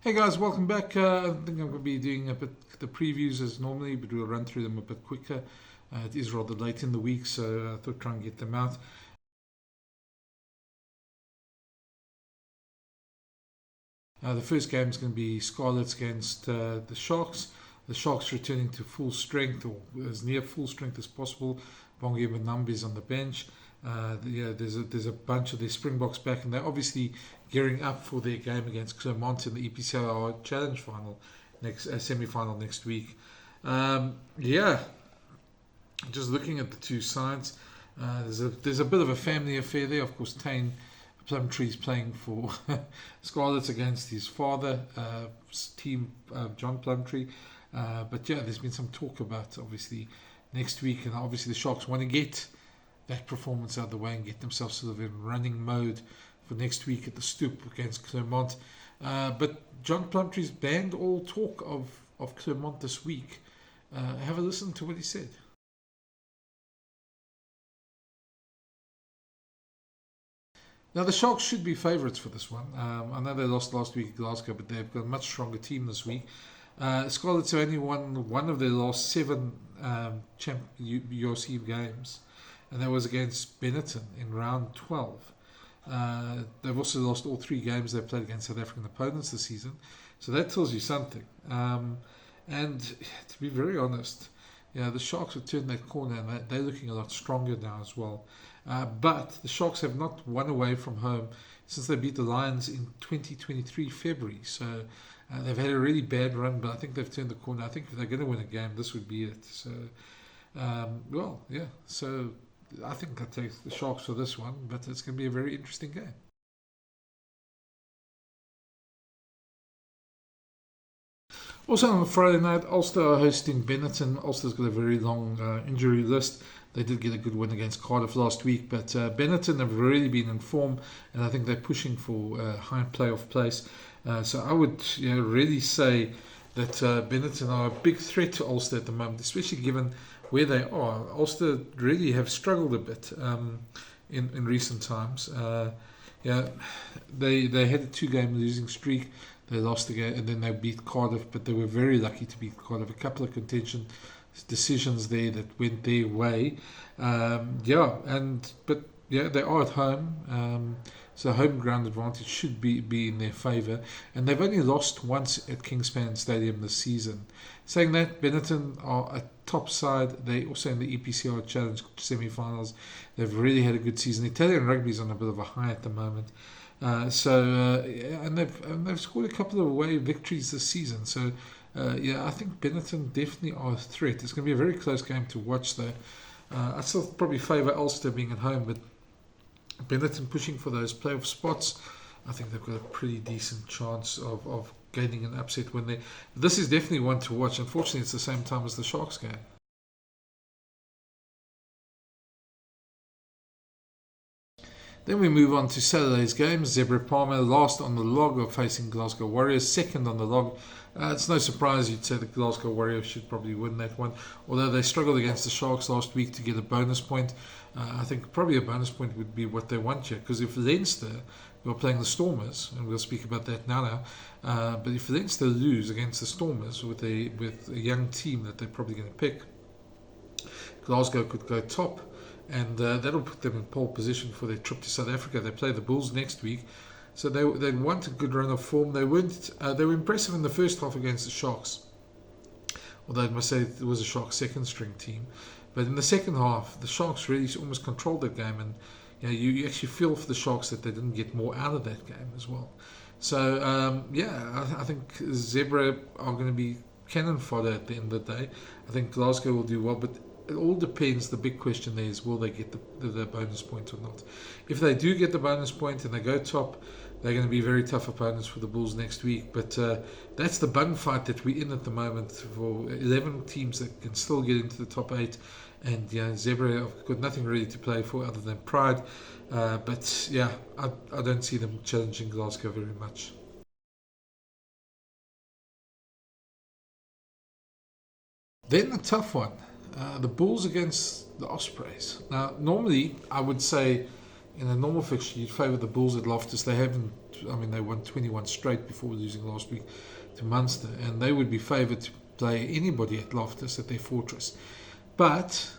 Hey guys, welcome back. I think I'm going to be doing a bit the previews as normally, but we'll run through them a bit quicker. It is rather late in the week, so I thought try and get them out. The first game is going to be Scarlets against the Sharks. The Sharks returning to full strength, or as near full strength as possible. Bongi Manambi is on the bench. There's a bunch of their Springboks back, and they're obviously gearing up for their game against Clermont in the EPCR Challenge final, semi-final next week. Just looking at the two sides, there's a bit of a family affair there. Of course, Tane Plumtree's playing for Scarlets against his father, team John Plumtree. But yeah, there's been some talk about obviously next week, and obviously the Sharks want to get that performance out of the way and get themselves sort of in running mode for next week at the Stoop against Clermont. But John Plumtree's banned all talk of Clermont this week. Have a listen to what he said. Now, the Sharks should be favourites for this one. I know they lost last week at Glasgow, but they've got a much stronger team this week. Scarlets have only won one of their last 7 URC games, and that was against Benetton in round 12. They've also lost all 3 games they've played against South African opponents this season, so that tells you something. And to be very honest, the Sharks have turned that corner, and they're looking a lot stronger now as well. But the Sharks have not won away from home since they beat the Lions in 2023 February. So they've had a really bad run, but I think they've turned the corner. I think if they're going to win a game, this would be it. So, So I think I'll take the Sharks for this one, but it's going to be a very interesting game. Also on Friday night, Ulster are hosting Benetton. Ulster's got a very long injury list. They did get a good win against Cardiff last week, but Benetton have really been in form, and I think they're pushing for a high playoff place. So I would really say that Benetton are a big threat to Ulster at the moment, especially given where they are. Ulster really have struggled a bit in recent times. They had a 2-game losing streak. They lost the game and then they beat Cardiff, but they were very lucky to beat Cardiff. A couple of contention decisions there that went their way. They are at home. So home ground advantage should be in their favour. And they've only lost once at Kingspan Stadium this season. Saying that, Benetton are a top side. They're also in the EPCR Challenge semi-finals. They've really had a good season. Italian rugby's on a bit of a high at the moment. And they've scored a couple of away victories this season. So I think Benetton definitely are a threat. It's going to be a very close game to watch though. I still probably favour Ulster being at home, but Benetton pushing for those playoff spots, I think they've got a pretty decent chance of gaining an upset win there. This is definitely one to watch. Unfortunately, it's the same time as the Sharks game. Then we move on to Saturday's games. Zebre Palmer last on the log of facing Glasgow Warriors, second on the log. It's no surprise you'd say the Glasgow Warriors should probably win that one. Although they struggled against the Sharks last week to get a bonus point. I think probably a bonus point would be what they want here. Because if Leinster, who are playing the Stormers, and we'll speak about that now, but if Leinster lose against the Stormers with a young team that they're probably going to pick, Glasgow could go top. And that'll put them in pole position for their trip to South Africa. They play the Bulls next week, so they want a good run of form. They were impressive in the first half against the Sharks, although I must say it was a Sharks second string team. But in the second half, the Sharks really almost controlled the game, and you actually feel for the Sharks that they didn't get more out of that game as well. So I think Zebre are going to be cannon fodder at the end of the day. I think Glasgow will do well, but it all depends. The big question there is, will they get the bonus point or not? If they do get the bonus point and they go top, they're going to be very tough opponents for the Bulls next week. But that's the bun fight that we're in at the moment for 11 teams that can still get into the top 8. And Zebre have got nothing really to play for other than pride. I don't see them challenging Glasgow very much. Then a tough one. The Bulls against the Ospreys. Now, normally I would say in a normal fixture, you'd favour the Bulls at Loftus. They haven't, I mean, they won 21 straight before losing last week to Munster, and they would be favoured to play anybody at Loftus at their fortress. But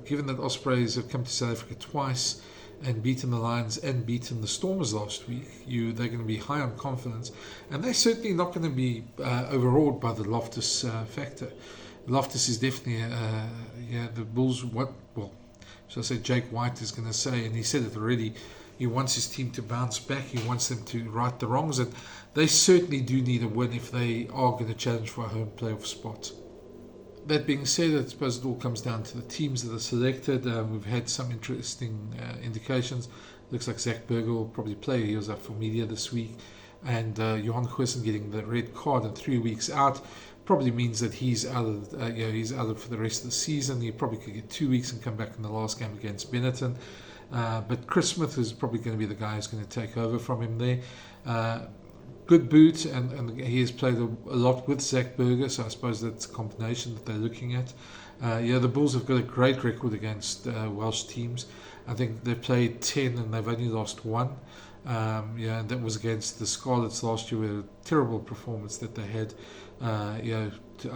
given that Ospreys have come to South Africa twice and beaten the Lions and beaten the Stormers last week, they're going to be high on confidence, and they're certainly not going to be overawed by the Loftus factor. Loftus is definitely, the Bulls, so I say Jake White is going to say, and he said it already, he wants his team to bounce back, he wants them to right the wrongs, and they certainly do need a win if they are going to challenge for a home playoff spot. That being said, I suppose it all comes down to the teams that are selected. We've had some interesting indications. Looks like Zach Berger will probably play. He was up for media this week. And Johan Goosen getting the red card and 3 weeks out probably means that he's out for the rest of the season. He probably could get 2 weeks and come back in the last game against Benetton. But Chris Smith is probably going to be the guy who's going to take over from him there. Good boot, and he has played a lot with Zach Berger, so I suppose that's a combination that they're looking at. The Bulls have got a great record against Welsh teams. I think they've played 10 and they've only lost 1. And that was against the Scarlets last year, with a terrible performance that they had. I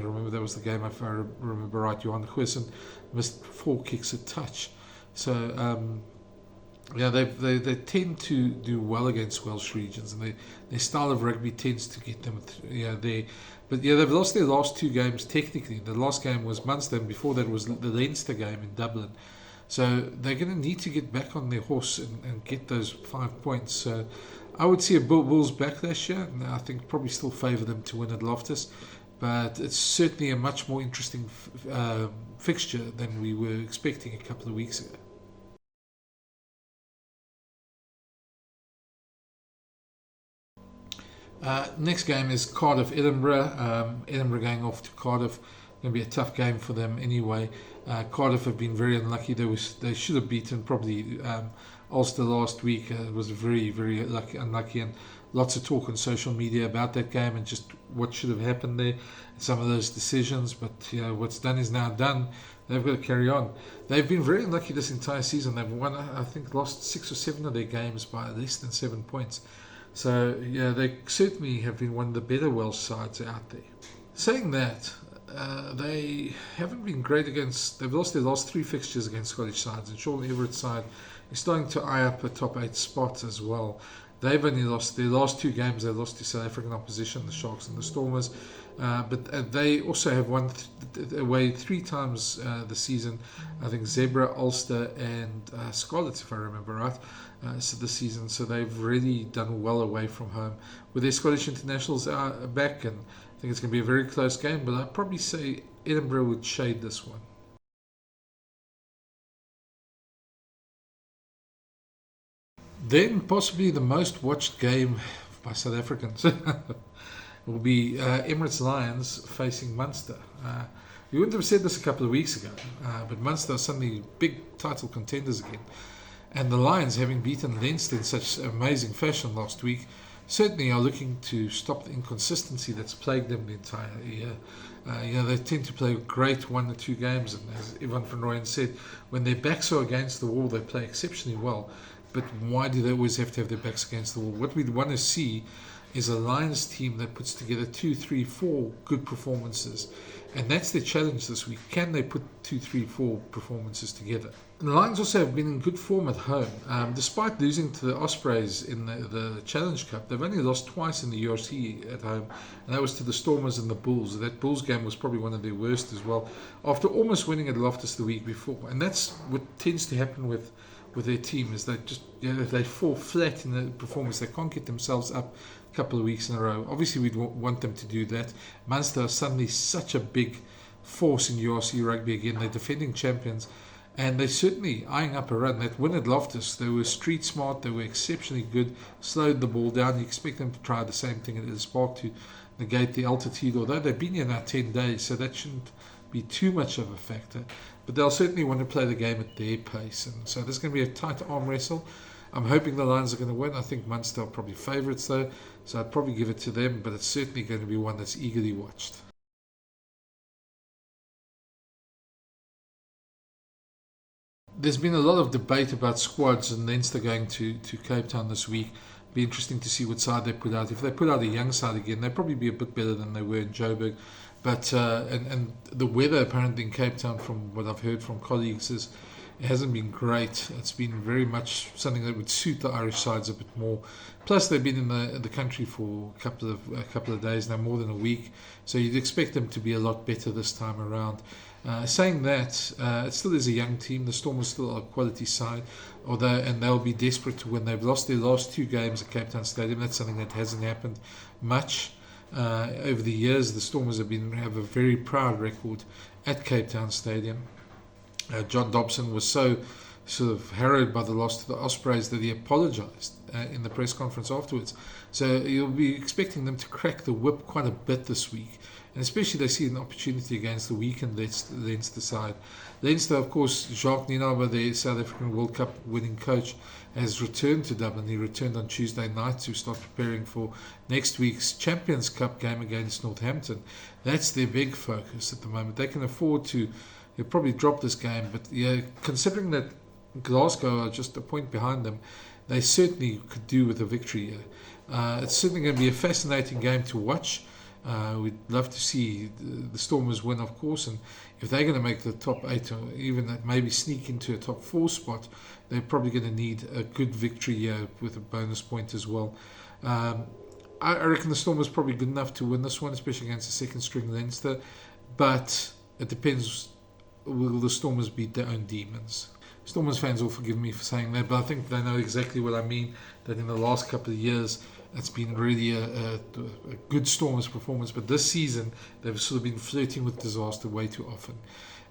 remember that was the game, if I remember right, Johan Goosen missed 4 kicks a touch. So they tend to do well against Welsh regions, and their style of rugby tends to get them there. But they've lost their last 2 games technically. The last game was Munster, and before that was the Leinster game in Dublin. So they're going to need to get back on their horse and get those 5 points. So I would see a Bulls backlash here, and I think probably still favour them to win at Loftus. But it's certainly a much more interesting fixture than we were expecting a couple of weeks ago. Next game is Cardiff Edinburgh. Edinburgh going off to Cardiff. Going to be a tough game for them anyway. Cardiff have been very unlucky. They should have beaten probably Ulster last week. It was very, very unlucky, and lots of talk on social media about that game and just what should have happened there, some of those decisions. But what's done is now done. They've got to carry on. They've been very unlucky this entire season. They've won, I think, lost 6 or 7 of their games by less than 7 points. So they certainly have been one of the better Welsh sides out there. Saying that, they haven't been great against. They've lost their last 3 fixtures against Scottish sides, and Sean Everett's side is starting to eye up a top 8 spot as well. They've only lost their last 2 games. They lost to South African opposition, the Sharks and the Stormers. But they also have won away 3 times this season. I think Zebre, Ulster, and Scarlets, if I remember right. This season, so they've really done well away from home. With their Scottish internationals back, and I think it's going to be a very close game. But I'd probably say Edinburgh would shade this one. Then possibly the most watched game by South Africans will be Emirates Lions facing Munster. We wouldn't have said this a couple of weeks ago, but Munster are suddenly big title contenders again. And the Lions, having beaten Leinster in such amazing fashion last week, certainly are looking to stop the inconsistency that's plagued them the entire year. They tend to play great 1 or 2 games, and as Ivan van Rooyen said, when their backs are against the wall, they play exceptionally well. But why do they always have to have their backs against the wall? What we want to see is a Lions team that puts together 2, 3, 4 good performances. And that's their challenge this week. Can they put 2, 3, 4 performances together? And the Lions also have been in good form at home. Despite losing to the Ospreys in the Challenge Cup, they've only lost twice in the URC at home, and that was to the Stormers and the Bulls. That Bulls game was probably one of their worst as well, after almost winning at Loftus the week before. And that's what tends to happen with their team, is they just if they fall flat in the performance, they can't get themselves up a couple of weeks in a row. Obviously, we'd want them to do that. Munster are suddenly such a big force in URC rugby again. They're defending champions, and they're certainly eyeing up a run. That win at Loftus, they were street smart, they were exceptionally good, slowed the ball down. You expect them to try the same thing at Ellis Park to negate the altitude, although they've been here now 10 days, so that shouldn't be too much of a factor. But they'll certainly want to play the game at their pace, and so there's going to be a tight arm wrestle. I'm hoping the Lions are going to win. I think Munster are probably favourites though, so I'd probably give it to them, but it's certainly going to be one that's eagerly watched. there's been a lot of debate about squads and Leinster going to Cape Town this week. Be interesting to see what side they put out. If they put out a young side again, they'll probably be a bit better than they were in Joburg. But and the weather apparently in Cape Town, from what I've heard from colleagues, is it hasn't been great. It's been very much something that would suit the Irish sides a bit more. Plus, they've been in the country for a couple of days now, more than a week. So you'd expect them to be a lot better this time around. Saying that, it still is a young team. The Storm is still a quality side, and they'll be desperate to win. They've lost their last 2 games at Cape Town Stadium. That's something that hasn't happened much over the years. The Stormers have a very proud record at Cape Town Stadium. John Dobson was so sort of harrowed by the loss to the Ospreys that he apologised in the press conference afterwards. So you'll be expecting them to crack the whip quite a bit this week. And especially they see an opportunity against the weakened Leinster side. Leinster, of course, Jacques Nienaber, the South African World Cup winning coach, has returned to Dublin. He returned on Tuesday night to start preparing for next week's Champions Cup game against Northampton. That's their big focus at the moment. They can afford to probably drop this game, but yeah, considering that Glasgow are just a point behind them, they certainly could do with a victory here. It's certainly going to be a fascinating game to watch. We'd love to see the Stormers win, of course, and if they're going to make the top 8 or even maybe sneak into a top 4 spot, they're probably going to need a good victory here with a bonus point as well. I reckon the Stormers are probably good enough to win this one, especially against the second string Leinster, but it depends, will the Stormers beat their own demons? Stormers fans will forgive me for saying that, but I think they know exactly what I mean, that in the last couple of years it's been really a good Stormers performance, but this season they've sort of been flirting with disaster way too often,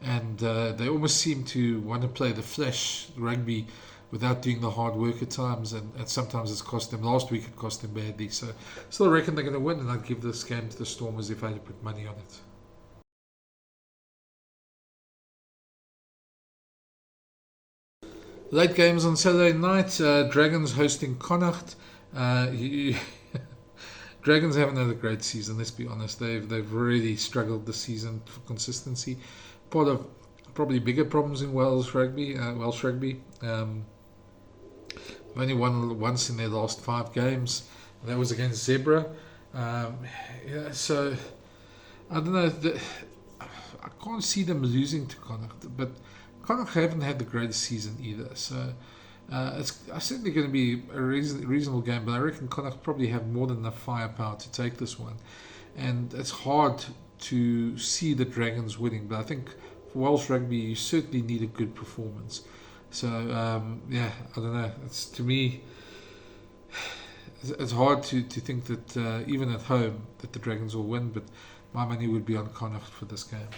and they almost seem to want to play the flash rugby without doing the hard work at times, and sometimes it's cost them. Last week it cost them badly, so still reckon they're going to win, and I'd give this game to the Stormers if I had to put money on it. Late games on Saturday night, Dragons hosting Connacht. Dragons haven't had a great season, let's be honest. They've really struggled this season for consistency. Part of probably bigger problems in Welsh rugby. Only won once in their last 5 games. That was against Zebre. So I don't know. I can't see them losing to Connacht, but Connacht haven't had the greatest season either. So it's certainly going to be a reasonable game, but I reckon Connacht probably have more than enough firepower to take this one. And it's hard to see the Dragons winning, but I think for Welsh rugby you certainly need a good performance. So I don't know. To me, it's hard to think that even at home that the Dragons will win, but my money would be on Connacht for this game.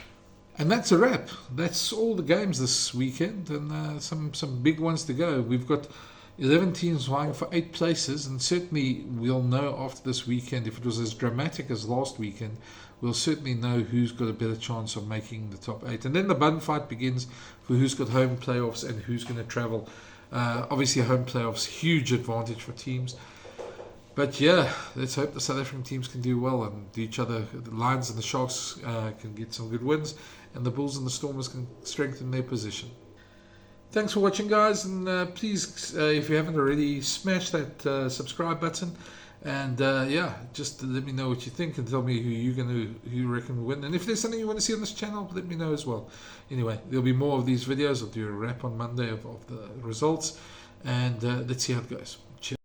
And that's a wrap. That's all the games this weekend, and some big ones to go. We've got 11 teams vying for 8 places, and certainly we'll know after this weekend, if it was as dramatic as last weekend, we'll certainly know who's got a better chance of making the top 8. And then the bun fight begins for who's got home playoffs and who's going to travel. Obviously, home playoffs, huge advantage for teams. But yeah, let's hope the South African teams can do well and do each other. The Lions and the Sharks can get some good wins, and the Bulls and the Stormers can strengthen their position. Thanks for watching, guys, and please, if you haven't already, smash that subscribe button, and just let me know what you think and tell me who you reckon will win. And if there's something you want to see on this channel, let me know as well. Anyway, there'll be more of these videos. I'll do a wrap on Monday of the results, and let's see how it goes. Cheers.